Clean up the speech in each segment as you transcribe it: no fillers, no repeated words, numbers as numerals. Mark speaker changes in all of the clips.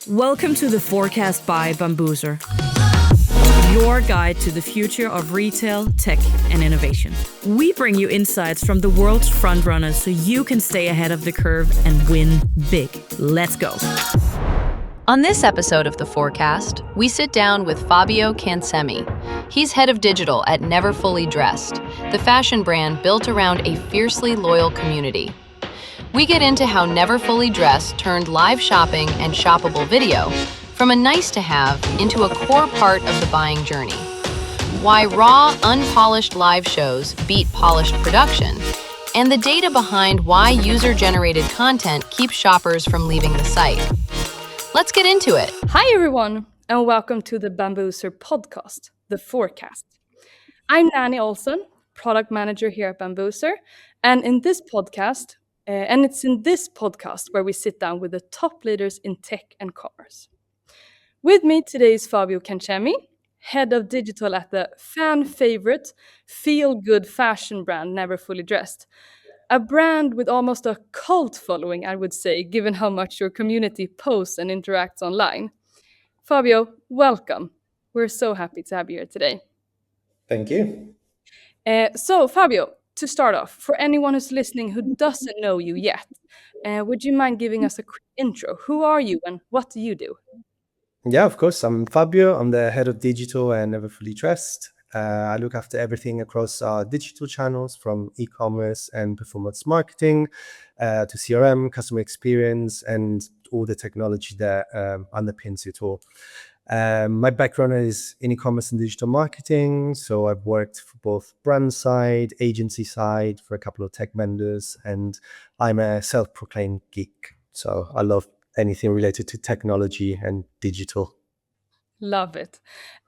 Speaker 1: Welcome to the Forecast by Bambuser, your guide to the future of retail, tech, and innovation. We bring you insights from the world's frontrunners so you can stay ahead of the curve and win big. Let's go.
Speaker 2: On this episode of The Forecast, we sit down with Fabio Cancemi. He's head of digital at Never Fully Dressed, the fashion brand built around a fiercely loyal community. We get into how Never Fully Dressed turned live shopping and shoppable video from a nice-to-have into a core part of the buying journey. Why raw, unpolished live shows beat polished production, and the data behind why user-generated content keeps shoppers from leaving the site. Let's get into it.
Speaker 3: Hi everyone, and welcome to the Bambuser podcast, The Forecast. I'm Nanny Olsson, product manager here at Bambuser, and it's in this podcast where we sit down with the top leaders in tech and commerce. With me today is Fabio Cancemi, head of digital at the fan favorite, feel-good fashion brand Never Fully Dressed. A brand with almost a cult following, I would say, given how much your community posts and interacts online. Fabio, welcome. We're so happy to have you here today.
Speaker 4: Thank you.
Speaker 3: So, Fabio, to start off, for anyone who's listening who doesn't know you yet, would you mind giving us a quick intro? Who are you and what do you do?
Speaker 4: Yeah, of course. I'm Fabio. I'm the head of digital and Never Fully Dressed. I look after everything across our digital channels, from e-commerce and performance marketing to CRM, customer experience, and all the technology that underpins it all. My background is in e-commerce and digital marketing. So I've worked for both brand side, agency side, for a couple of tech vendors, and I'm a self-proclaimed geek. So I love anything related to technology and digital.
Speaker 3: Love it.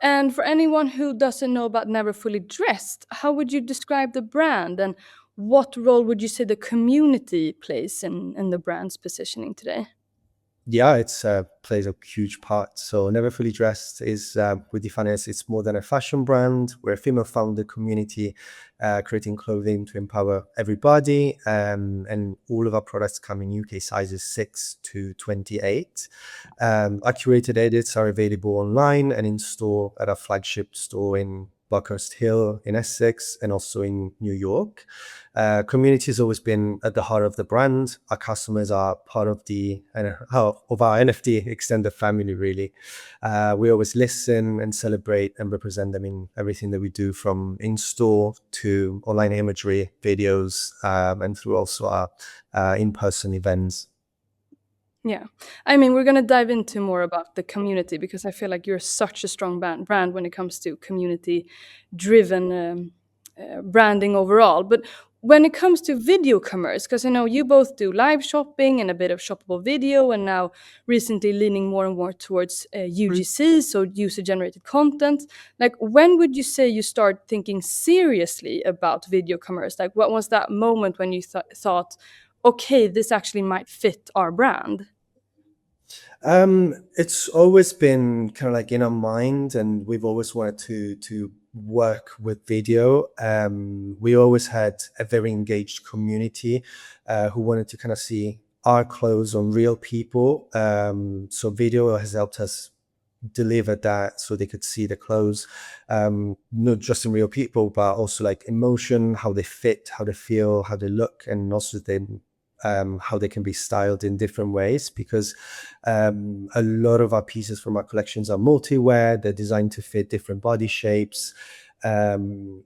Speaker 3: And for anyone who doesn't know about Never Fully Dressed, how would you describe the brand and what role would you say the community plays in the brand's positioning today?
Speaker 4: Yeah, it's plays a huge part. So Never Fully Dressed is, we define it as it's more than a fashion brand. We're a female-founded community creating clothing to empower everybody. And all of our products come in UK sizes 6 to 28. Our curated edits are available online and in store at our flagship store in Buckhurst Hill in Essex and also in New York. Community has always been at the heart of the brand. Our customers are part of of our NFT extended family, really. We always listen and celebrate and represent them in everything that we do, from in-store to online imagery, videos, and through also our in-person events.
Speaker 3: Yeah, I mean, we're going to dive into more about the community because I feel like you're such a strong brand when it comes to community-driven branding overall. But when it comes to video commerce, because I know you both do live shopping and a bit of shoppable video, and now recently leaning more and more towards UGC, so user-generated content. Like, when would you say you start thinking seriously about video commerce? Like, what was that moment when you thought, okay, this actually might fit our brand?
Speaker 4: It's always been kind of like in our mind, and we've always wanted to work with video. We always had a very engaged community who wanted to kind of see our clothes on real people. So video has helped us deliver that, so they could see the clothes, not just in real people, but also like emotion, how they fit, how they feel, how they look, and also then how they can be styled in different ways, because a lot of our pieces from our collections are multi-wear. They're designed to fit different body shapes, and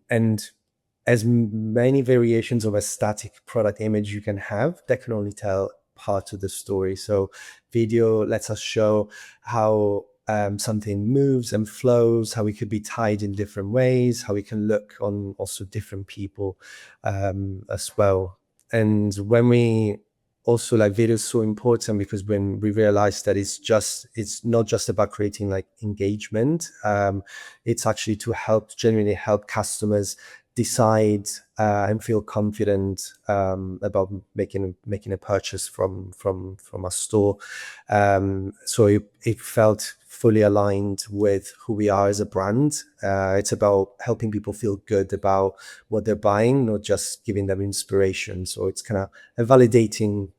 Speaker 4: as many variations of a static product image you can have, that can only tell part of the story. So video lets us show how something moves and flows, how it could be tied in different ways, how it can look on also different people as well. And when we also, like, video is so important because when we realized that it's not just about creating like engagement, it's actually to genuinely help customers decide and feel confident about making a purchase from our store. So it felt fully aligned with who we are as a brand. It's about helping people feel good about what they're buying, not just giving them inspiration. So it's kind of a validating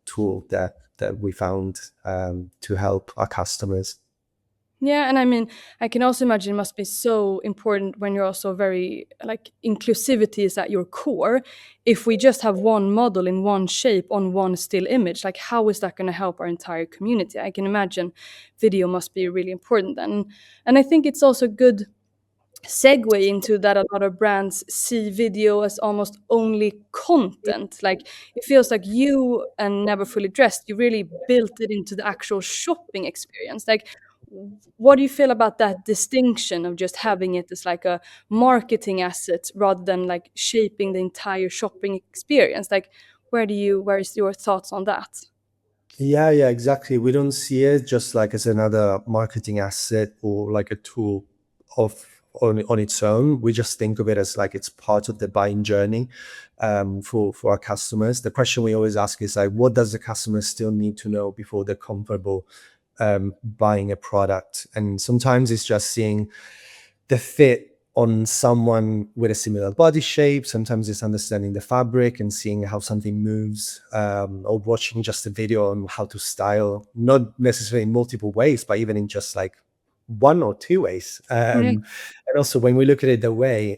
Speaker 4: tool there that we found to help our customers.
Speaker 3: Yeah, and I mean, I can also imagine it must be so important when you're also very like inclusivity is at your core. If we just have one model in one shape on one still image, like how is that going to help our entire community? I can imagine video must be really important then. And I think it's also good segue into that a lot of brands see video as almost only content. Like it feels like you and Never Fully Dressed, you really built it into the actual shopping experience. Like, what do you feel about that distinction of just having it as like a marketing asset rather than like shaping the entire shopping experience? Like, where is your thoughts on that?
Speaker 4: Yeah, exactly. We don't see it just like as another marketing asset or like a tool of on its own. We just think of it as like it's part of the buying journey for our customers. The question we always ask is like, what does the customer still need to know before they're comfortable buying a product? And sometimes it's just seeing the fit on someone with a similar body shape. Sometimes it's understanding the fabric and seeing how something moves, or watching just a video on how to style, not necessarily in multiple ways, but even in just like one or two ways.
Speaker 3: Yeah.
Speaker 4: And also when you look at it the way,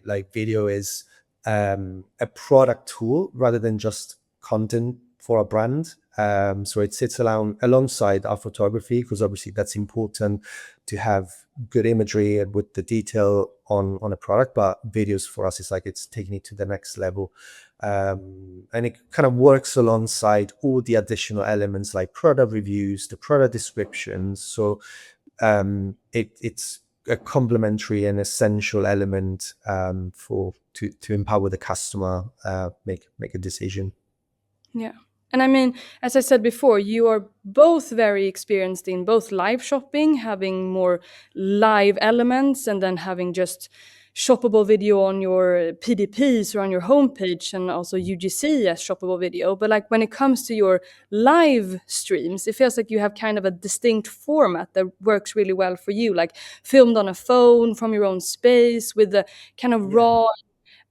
Speaker 4: like video is a product tool rather than just content for a brand. So it sits alongside our photography, because obviously that's important to have good imagery and with the detail on a product. But videos for us is like it's taking it to the next level. And it kind of works alongside all the additional elements like product reviews, the product descriptions. So it's a complementary and essential element to empower the customer make a decision.
Speaker 3: Yeah. And I mean, as I said before, you are both very experienced in both live shopping, having more live elements, and then having just shoppable video on your PDPs or on your homepage, and also UGC as shoppable video. But like when it comes to your live streams, it feels like you have kind of a distinct format that works really well for you, like filmed on a phone from your own space with the kind of raw,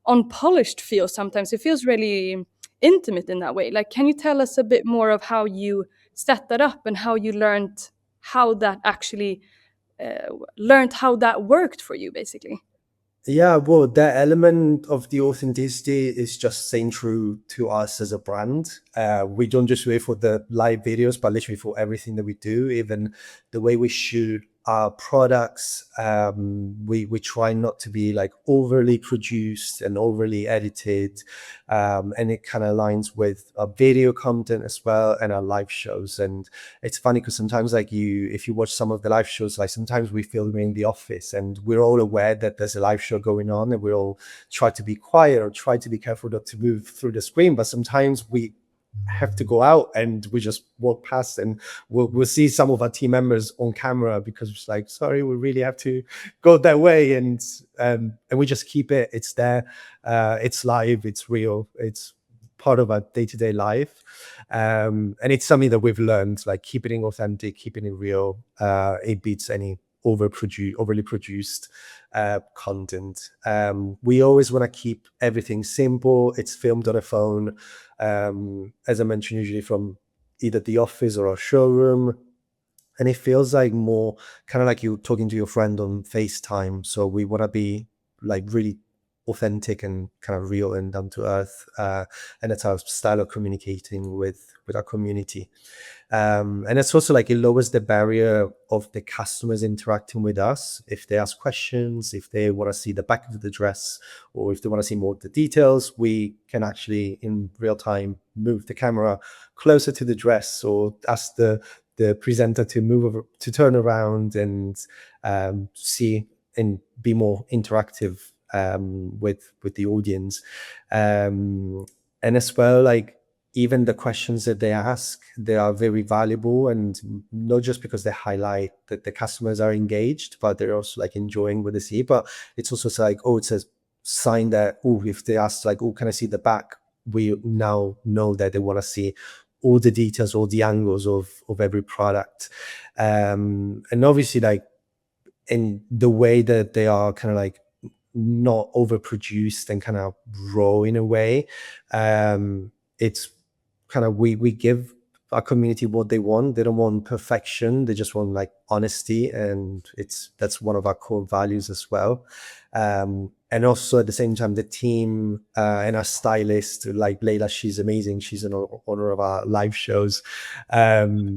Speaker 3: unpolished feel. Sometimes it feels really intimate in that way. Like, can you tell us a bit more of how you set that up and how you learned how that actually learned how that worked for you, basically?
Speaker 4: Yeah, well, that element of the authenticity is just staying true to us as a brand. We don't just do it for the live videos, but literally for everything that we do, even the way we shoot our products. We try not to be like overly produced and overly edited. And it kind of aligns with our video content as well and our live shows. And it's funny because sometimes like if you watch some of the live shows, like sometimes we film in the office and we're all aware that there's a live show going on and we all try to be quiet or try to be careful not to move through the screen. But sometimes we have to go out and we just walk past and we'll see some of our team members on camera because it's like, sorry, we really have to go that way. And we just keep it. It's there. It's live. It's real. It's part of our day-to-day life. And it's something that we've learned, like keeping it authentic, keeping it real. It beats any overly produced content. We always want to keep everything simple. It's filmed on a phone, as I mentioned, usually from either the office or a showroom, and it feels like more kind of like you talking to your friend on FaceTime. So we want to be like really authentic and kind of real and down to earth, and that's our style of communicating with our community. And it's also like it lowers the barrier of the customers interacting with us. If they ask questions, if they want to see the back of the dress, or if they want to see more of the details, we can actually in real time move the camera closer to the dress or ask the presenter to move over, to turn around and see and be more interactive with the audience. And as well, like even the questions that they ask, they are very valuable, and not just because they highlight that the customers are engaged, but they're also like enjoying what they see. But it's also like, oh, it's a sign that, oh, if they ask like, oh, can I see the back? We now know that they want to see all the details, all the angles of every product. And obviously like in the way that they are kind of like not overproduced and kind of raw in a way. It's kind of we give our community what they want. They don't want perfection. They just want like honesty, and that's one of our core values as well. And also at the same time, the team and our stylist, like Leila, she's amazing. She's an owner of our live shows.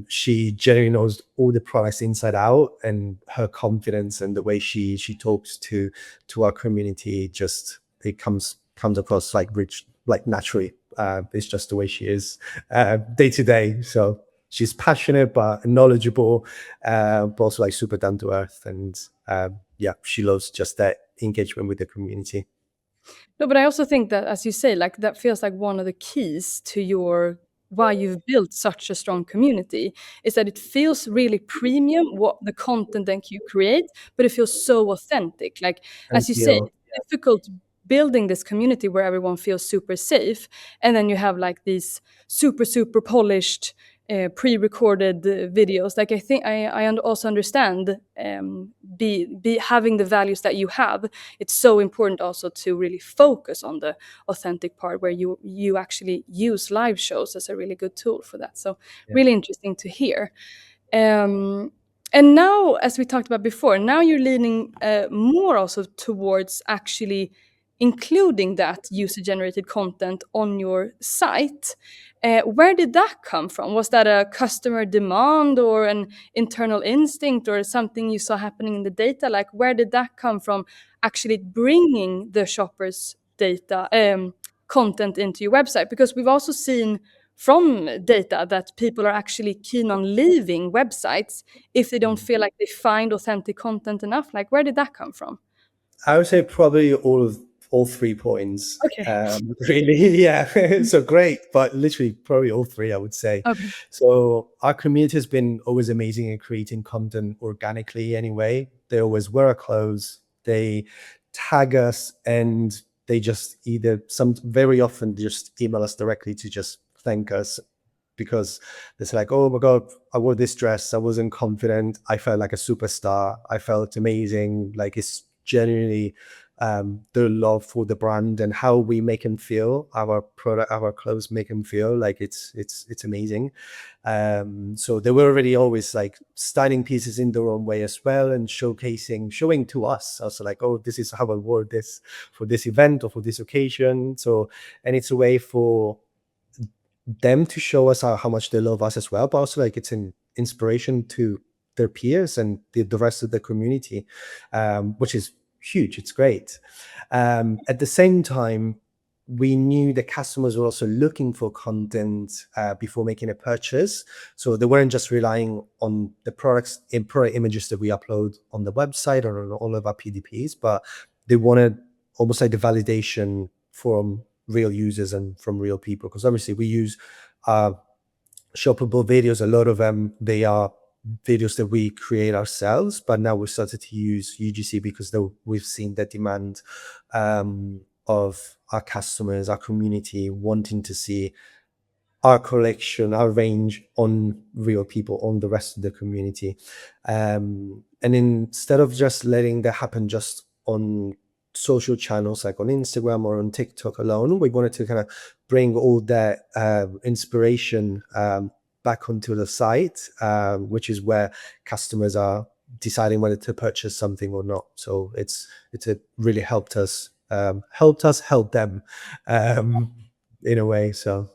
Speaker 4: She generally knows all the products inside out, and her confidence and the way she talks to our community, just it comes across like rich, like naturally. It's just the way she is day to day. So she's passionate but knowledgeable, but also like super down to earth. And yeah, she loves just that engagement with the community.
Speaker 3: No, but I also think that, as you say, like that feels like one of the keys to your why you've built such a strong community is that it feels really premium what the content that you create, but it feels so authentic. Like
Speaker 4: Thank
Speaker 3: as you say,
Speaker 4: you.
Speaker 3: it's difficult building this community where everyone feels super safe, and then you have like these super polished pre-recorded videos. Like I think I also understand be having the values that you have. It's so important also to really focus on the authentic part where you actually use live shows as a really good tool for that. So
Speaker 4: Yeah.
Speaker 3: really interesting to hear. And now, as we talked about before, now you're leaning more also towards actually including that user-generated content on your site. Where did that come from? Was that a customer demand or an internal instinct or something you saw happening in the data? Like, where did that come from? Actually, bringing the shoppers' data content into your website, because we've also seen from data that people are actually keen on leaving websites if they don't feel like they find authentic content enough. Like, where did that come from?
Speaker 4: I would say probably all 3 points.
Speaker 3: Okay.
Speaker 4: Really, yeah. So great, but literally probably all three, I would say.
Speaker 3: Okay.
Speaker 4: So our community has been always amazing in creating content organically. Anyway, they always wear our clothes, they tag us, and they just either very often just email us directly to just thank us, because it's like, oh my God, I wore this dress. I wasn't confident. I felt like a superstar. I felt amazing. Like it's genuinely the love for the brand and how we make them feel. Our product, our clothes make them feel like it's amazing. So they were already always like styling pieces in their own way as well, and showing to us also like, oh, this is how I wore this for this event or for this occasion. So, and it's a way for them to show us how much they love us as well, but also like it's an inspiration to their peers and the rest of the community, which is huge. It's great. At the same time, we knew the customers were also looking for content before making a purchase. So they weren't just relying on the product images that we upload on the website or on all of our PDPs, but they wanted almost like the validation from real users and from real people. Because obviously we use shoppable videos. A lot of them, they are videos that we create ourselves, but now we've started to use UGC because we've seen the demand of our customers, our community wanting to see our collection, our range on real people, on the rest of the community. And instead of just letting that happen just on social channels like on Instagram or on TikTok alone, we wanted to kind of bring all that inspiration back onto the site, which is where customers are deciding whether to purchase something or not. So it's really helped us help them in a way. So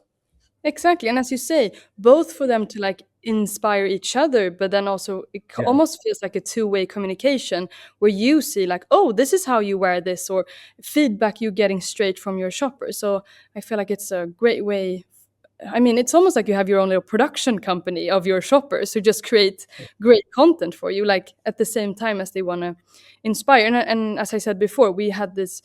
Speaker 3: Exactly. And as you say, both for them to like inspire each other, but then also it
Speaker 4: yeah.
Speaker 3: almost feels like a two-way communication where you see like, oh, this is how you wear this, or feedback you're getting straight from your shopper. So I feel like it's a great way. I mean, it's almost like you have your own little production company of your shoppers who just create great content for you, like at the same time as they want to inspire. And as I said before, we had this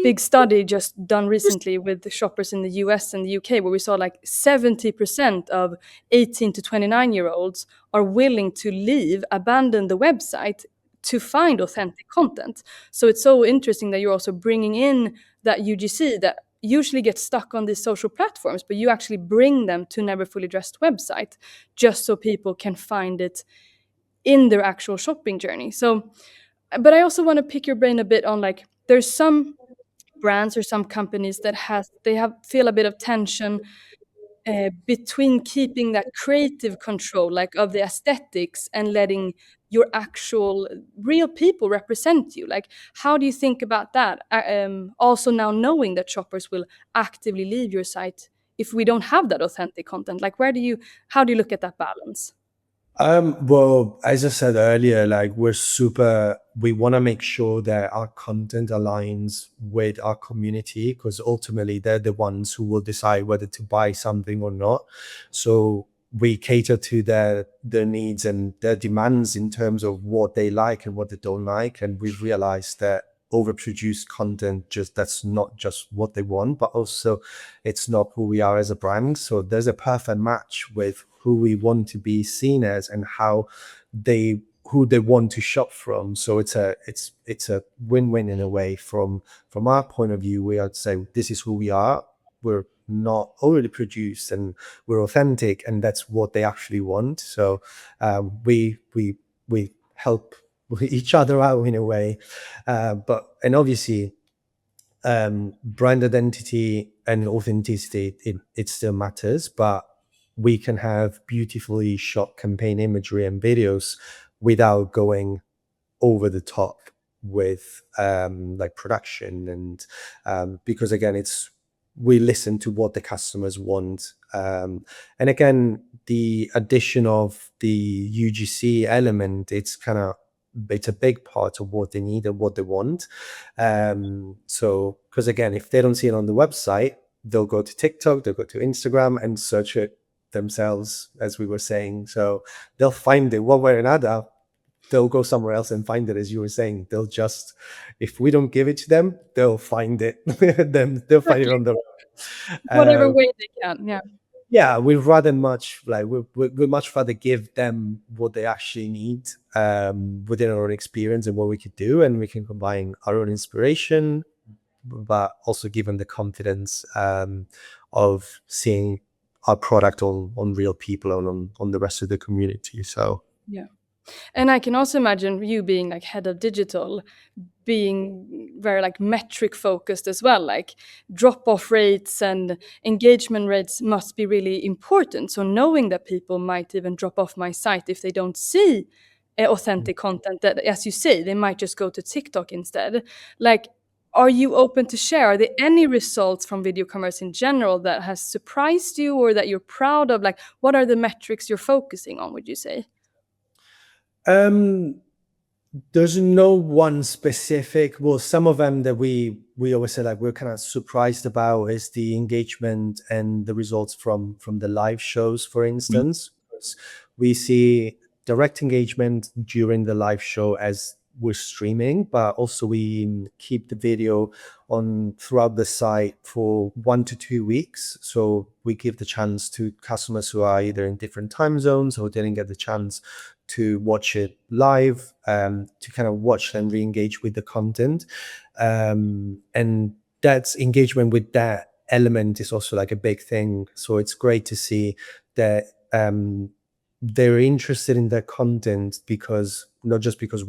Speaker 3: big study just done recently with the shoppers in the US and the UK, where we saw like 70% of 18 to 29-year-olds are willing to abandon the website to find authentic content. So it's so interesting that you're also bringing in that UGC that usually get stuck on these social platforms, but you actually bring them to Never Fully Dressed website just so people can find it in their actual shopping journey. So, but I also want to pick your brain a bit on like, there's some brands or some companies that feel a bit of tension between keeping that creative control, like of the aesthetics, and letting your actual real people represent you? Like, how do you think about that? Also, now knowing that shoppers will actively leave your site if we don't have that authentic content, like how do you look at that balance?
Speaker 4: Well, as I said earlier, like we want to make sure that our content aligns with our community, because ultimately they're the ones who will decide whether to buy something or not. So we cater to their needs and their demands in terms of what they like and what they don't like. And we've realized that overproduced content, that's not just what they want, but also it's not who we are as a brand. So there's a perfect match with who we want to be seen as and who they want to shop from. So it's a win-win in a way. From our point of view, we would say this is who we are. We're not overly produced and we're authentic, and that's what they actually want. So we help each other out in a way, and obviously brand identity and authenticity, it still matters, but we can have beautifully shot campaign imagery and videos without going over the top with like production, and because again, we listen to what the customers want, and again, the addition of the UGC element, it's a big part of what they need and what they want. So because again, if they don't see it on the website, they'll go to TikTok, they'll go to Instagram and search it themselves, as we were saying. So they'll find it one way or another. They'll go somewhere else and find it, as you were saying. If we don't give it to them, they'll find it. They'll find it on their own.
Speaker 3: Whatever way they can, yeah.
Speaker 4: Yeah, we'd much rather give them what they actually need within our own experience and what we could do, and we can combine our own inspiration, but also give them the confidence of seeing our product on real people and on the rest of the community. So
Speaker 3: Yeah. And I can also imagine you being like head of digital, being very like metric focused as well, like drop off rates and engagement rates must be really important. So knowing that people might even drop off my site if they don't see authentic content, that, as you say, they might just go to TikTok instead. Like, are you open to share? Are there any results from video commerce in general that has surprised you or that you're proud of? Like, what are the metrics you're focusing on, would you say?
Speaker 4: um there's no one specific. Well, some of them that we always say like we're kind of surprised about is the engagement and the results from the live shows, for instance. 'Cause we see direct engagement during the live show as we're streaming, but also we keep the video on throughout the site for 1 to 2 weeks. So we give the chance to customers who are either in different time zones or didn't get the chance to watch it live, to kind of watch and re-engage with the content. And that's engagement with that element is also like a big thing. So it's great to see that they're interested in their content, because not just because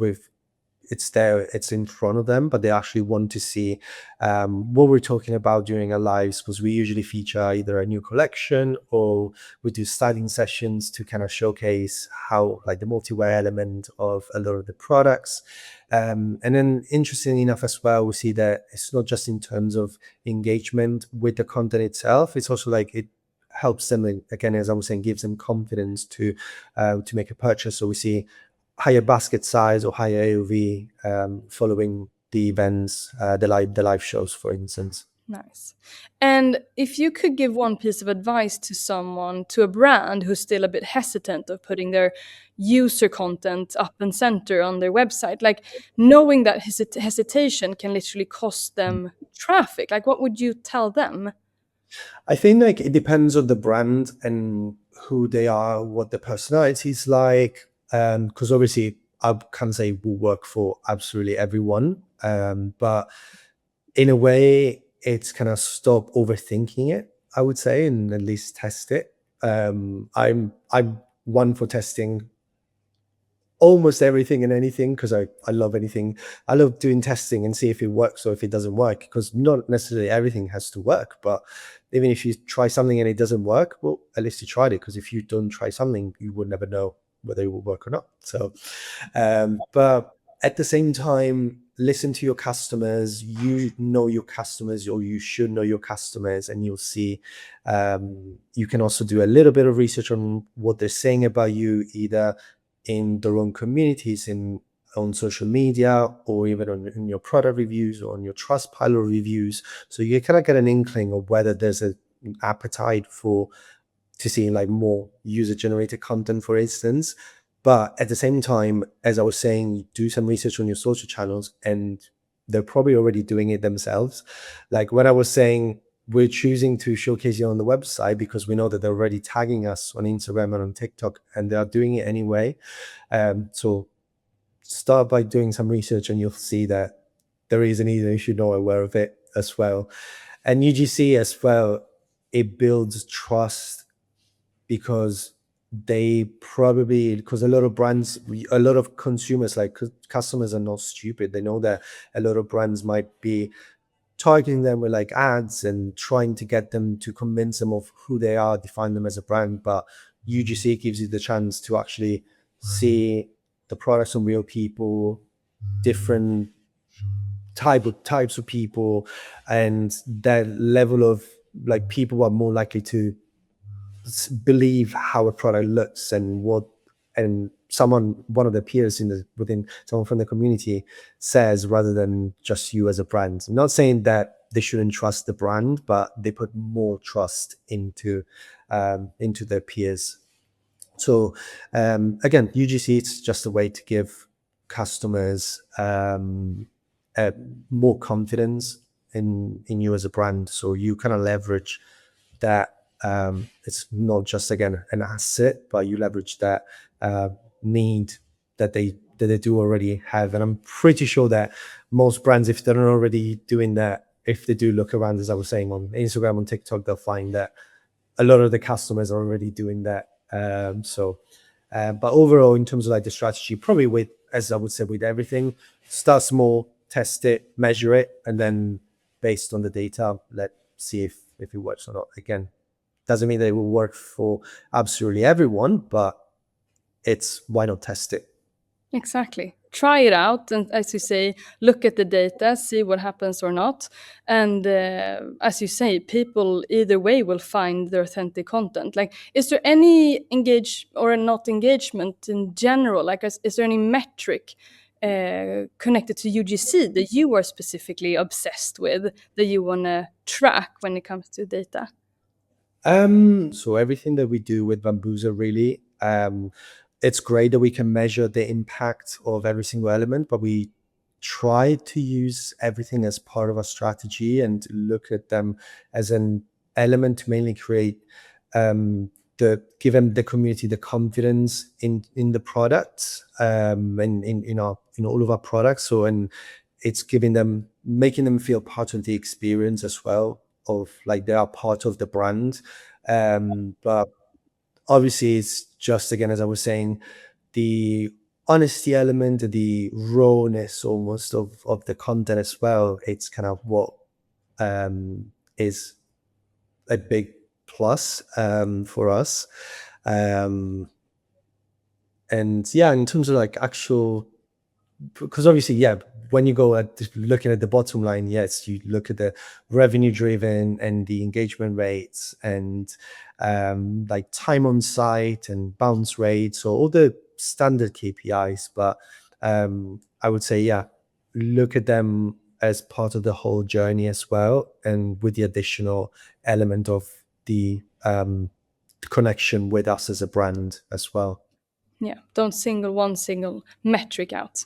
Speaker 4: it's there, it's in front of them, but they actually want to see what we're talking about during our lives, because we usually feature either a new collection or we do styling sessions to kind of showcase how like the multi-wear element of a lot of the products. And then interestingly enough as well, we see that it's not just in terms of engagement with the content itself, it's also like it helps them, again, as I was saying, gives them confidence to make a purchase. So we see higher basket size or higher AOV following the events, the live shows, for instance.
Speaker 3: Nice. And if you could give one piece of advice to someone, to a brand who's still a bit hesitant of putting their user content up and center on their website, like knowing that hesitation can literally cost them traffic, like what would you tell them?
Speaker 4: I think like it depends on the brand and who they are, what the personality is like. Because obviously I can't say will work for absolutely everyone. But in a way, it's kind of stop overthinking it, I would say, and at least test it. I'm one for testing almost everything and anything, because I love anything. I love doing testing and see if it works or if it doesn't work, because not necessarily everything has to work. But even if you try something and it doesn't work, well, at least you tried it, because if you don't try something, you would never know whether it will work or not. So, but at the same time, listen to your customers. You know your customers, or you should know your customers, and you'll see. You can also do a little bit of research on what they're saying about you, either in their own communities, on social media, or even in your product reviews or on your Trustpilot reviews. So you kind of get an inkling of whether there's an appetite to see like more user-generated content, for instance. But at the same time, as I was saying, do some research on your social channels, and they're probably already doing it themselves. Like when I was saying, we're choosing to showcase you on the website because we know that they're already tagging us on Instagram and on TikTok, and they are doing it anyway. So start by doing some research, and you'll see that there is an either issue, not aware of it as well. And UGC as well, it builds trust, because because a lot of brands, a lot of consumers, like customers, are not stupid. They know that a lot of brands might be targeting them with like ads and trying to get them to convince them of who they are, define them as a brand. But UGC gives you the chance to actually see the products from real people, different types of people, and that level of like people are more likely to believe how a product looks and one of the peers within someone from the community says, rather than just you as a brand. I'm not saying that they shouldn't trust the brand, but they put more trust into their peers. So again, UGC, it's just a way to give customers more confidence in you as a brand. So you kind of leverage that. It's not just, again, an asset, but you leverage that need that they do already have. And I'm pretty sure that most brands, if they're not already doing that, if they do look around, as I was saying, on Instagram, on TikTok, they'll find that a lot of the customers are already doing that. But overall, in terms of like the strategy, probably as I would say, with everything, start small, test it, measure it, and then based on the data, let's see if it works or not. Again, doesn't mean that it will work for absolutely everyone, but why not test it?
Speaker 3: Exactly. Try it out, and as you say, look at the data, see what happens or not. And as you say, people either way will find the authentic content. Like, is there any not engagement in general? Like, is there any metric connected to UGC that you are specifically obsessed with, that you want to track when it comes to data?
Speaker 4: So everything that we do with Bambuser, really, it's great that we can measure the impact of every single element, but we try to use everything as part of our strategy and look at them as an element to mainly create give them the community the confidence in the products, and in all of our products. So, and it's making them feel part of the experience as well, of like they are part of the brand. But obviously, it's just, again, as I was saying, the honesty element, the rawness almost of the content as well. It's kind of what is a big plus for us. And yeah, in terms of like actual, because obviously, yeah, when you go at looking at the bottom line, yes, you look at the revenue driven and the engagement rates and like time on site and bounce rates, so all the standard KPIs. But I would say, yeah, look at them as part of the whole journey as well, and with the additional element of the connection with us as a brand as well.
Speaker 3: Yeah, don't single one single metric out.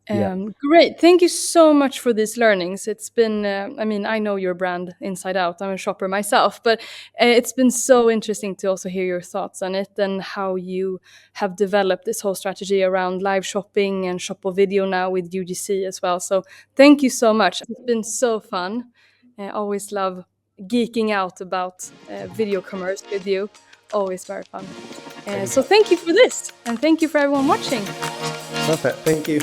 Speaker 4: Yeah.
Speaker 3: Great. Thank you so much for these learnings. It's been, I mean, I know your brand inside out. I'm a shopper myself, but it's been so interesting to also hear your thoughts on it and how you have developed this whole strategy around live shopping and shop or video now with UGC as well. So thank you so much. It's been so fun. I always love geeking out about video commerce with you. Always very fun. So thank you for this, and thank you for everyone watching.
Speaker 4: Perfect. Thank you.